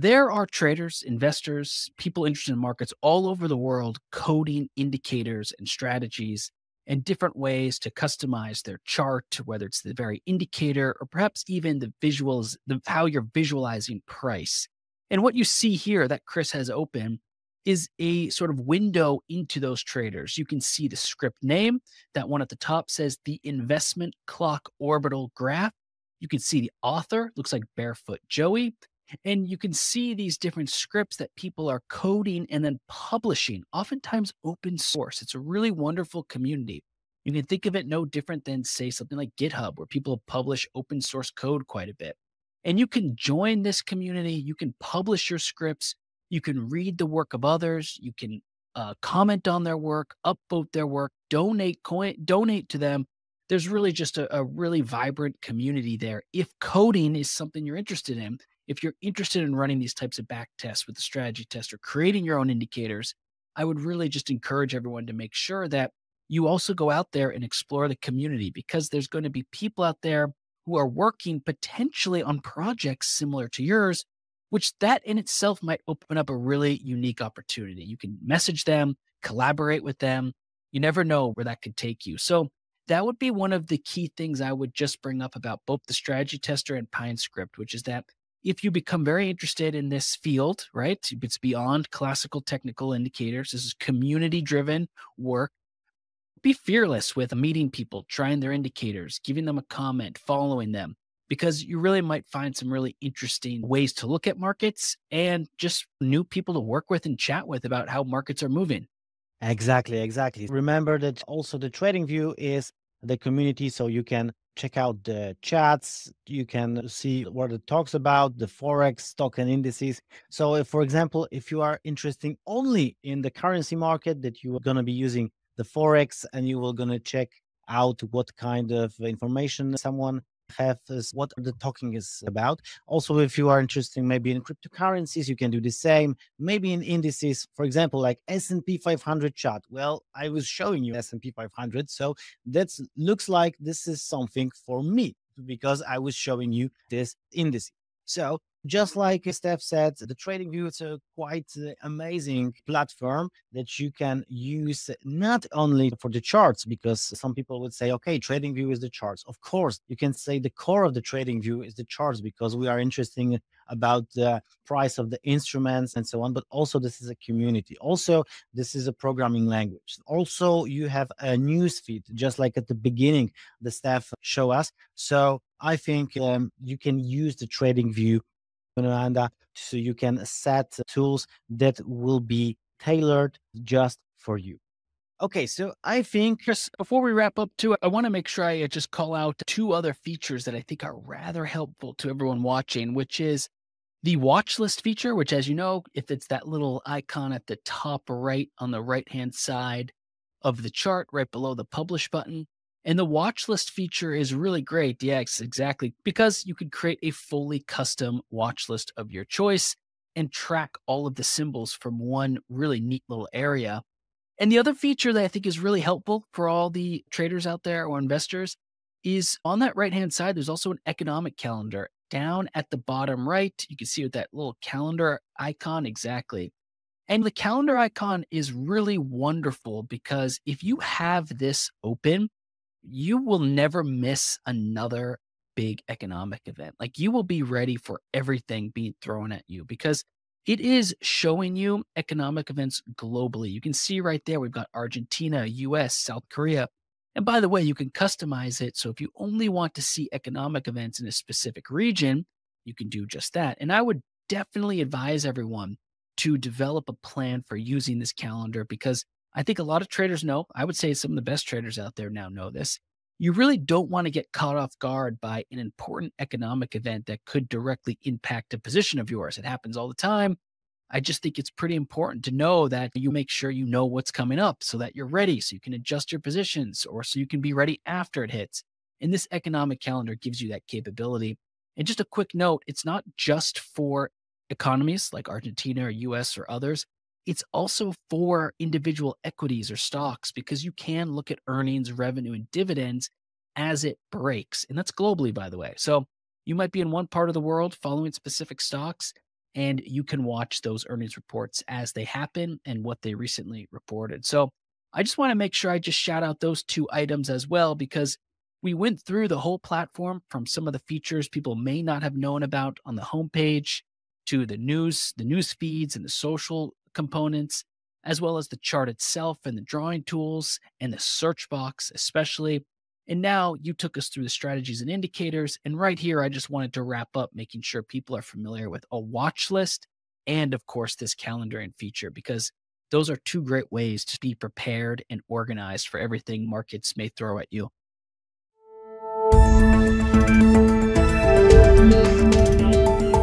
There are traders, investors, people interested in markets all over the world coding indicators and strategies and different ways to customize their chart, whether it's the very indicator or perhaps even the visuals, how you're visualizing price. And what you see here that Chris has open is a sort of window into those traders. You can see the script name. That one at the top says the investment clock orbital graph. You can see the author, looks like Barefoot Joey. And you can see these different scripts that people are coding and then publishing, oftentimes open source. It's a really wonderful community. You can think of it no different than, say, something like GitHub, where people publish open source code quite a bit. And you can join this community. You can publish your scripts. You can read the work of others. You can comment on their work, upvote their work, donate to them. There's really just a really vibrant community there. If coding is something you're interested in, if you're interested in running these types of back tests with the strategy test or creating your own indicators, I would really just encourage everyone to make sure that you also go out there and explore the community, because there's going to be people out there who are working potentially on projects similar to yours, which that in itself might open up a really unique opportunity. You can message them, collaborate with them. You never know where that could take you. So that would be one of the key things I would just bring up about both the strategy tester and PineScript, which is that if you become very interested in this field, right, it's beyond classical technical indicators. This is community-driven work. Be fearless with meeting people, trying their indicators, giving them a comment, following them, because you really might find some really interesting ways to look at markets and just new people to work with and chat with about how markets are moving. Exactly. Remember that also the TradingView is the community, so you can check out the chats, you can see what it talks about, the Forex, stock and indices. So if, for example, if you are interested only in the currency market, that you are going to be using the Forex and you will going to check out what kind of information someone have, is what the talking is about. Also, if you are interested maybe in cryptocurrencies, you can do the same. Maybe in indices, for example, like S&P 500 chart. Well, I was showing you S&P 500, so that looks like this is something for me, because I was showing you this index. So just like Steph said, the TradingView is a quite amazing platform that you can use not only for the charts, because some people would say, okay, TradingView is the charts. Of course, you can say the core of the TradingView is the charts, because we are interested about the price of the instruments and so on. But also this is a community. Also, this is a programming language. Also, you have a news feed, just like at the beginning, the staff show us. So I think you can use the TradingView Oanda, so you can set tools that will be tailored just for you. Okay, so I think, Chris, before we wrap up too, I want to make sure I just call out two other features that I think are rather helpful to everyone watching, which is the watch list feature, which, as you know, if it's that little icon at the top right on the right-hand side of the chart, right below the publish button. And the watch list feature is really great. Yes, exactly. Because you could create a fully custom watch list of your choice and track all of the symbols from one really neat little area. And the other feature that I think is really helpful for all the traders out there or investors is on that right-hand side, there's also an economic calendar. Down at the bottom right, you can see with that little calendar icon, exactly. And the calendar icon is really wonderful because if you have this open, you will never miss another big economic event. Like, you will be ready for everything being thrown at you, because it is showing you economic events globally. You can see right there, we've got Argentina, US, South Korea. And by the way, you can customize it. So if you only want to see economic events in a specific region, you can do just that. And I would definitely advise everyone to develop a plan for using this calendar, because I think a lot of traders know, I would say some of the best traders out there now know this. You really don't want to get caught off guard by an important economic event that could directly impact a position of yours. It happens all the time. I just think it's pretty important to know that you make sure you know what's coming up so that you're ready, so you can adjust your positions, or so you can be ready after it hits. And this economic calendar gives you that capability. And just a quick note, it's not just for economies like Argentina or US or others. It's also for individual equities or stocks, because you can look at earnings, revenue, and dividends as it breaks. And that's globally, by the way. So you might be in one part of the world following specific stocks, and you can watch those earnings reports as they happen and what they recently reported. So I just want to make sure I just shout out those two items as well, because we went through the whole platform from some of the features people may not have known about on the homepage to the news feeds and the social components, as well as the chart itself and the drawing tools and the search box, especially. And now you took us through the strategies and indicators. And right here, I just wanted to wrap up making sure people are familiar with a watch list and, of course, this calendaring feature, because those are two great ways to be prepared and organized for everything markets may throw at you.